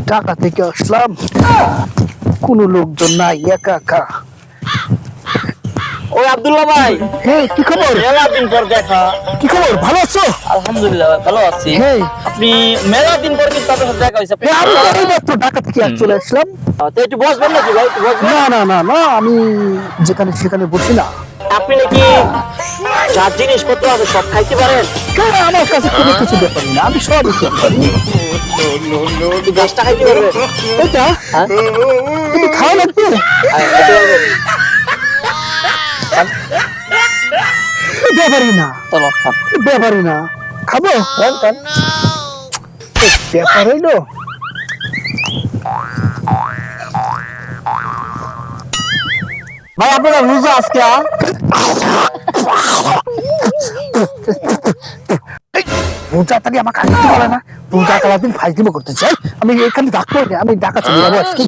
ঢাকা থেকে আসলাম, কোনো লোকজন নাই, একা একা। ওই আব্দুল্লাহ ভাই, হ্যাঁ, কি খবর? মেলা দিন পর দেখা। কি খবর, ভালো আছো? আলহামদুলিল্লাহ ভাই, ভালো আছি। হ্যাঁ আপনি মেলা দিন পর কিন্তু আপনার সাথে দেখা হয়েছে। হ্যাঁ, আমি তো এইমাত্র ঢাকা থেকে চলে আসলাম। তো একটু বসবেন নাকি ভাই, একটু বসবেন? না না না না, আমি যেখানে সেখানে বসি না। আপনি নাকি যার জিনিসপত্র আছে সব খাইতে পারেন? হ্যাঁ, আমার কাছে কোনো কিছু ব্যাপারই না, আমি সবই খেতে পারি। একটু গ্যাসটা খাইতে পারবেন? এটা হ্যাঁ, তুমি খাওয়া লাগবে? খাইতে পারবেন। ব্যাপারই না, চলো খান। ব্যাপারই না, খাবো। খান, খান। ব্যাপার হইলো, ভাই আপনারা রোজা আজকে? রোজা তাকে আমাকে খাইতে পারে না। রোজা কালা দিন ফাইজলিমো করতে চাই, আমি এখানে ডাক্তার, আমি ঢাকা চলে যাবো আজকে।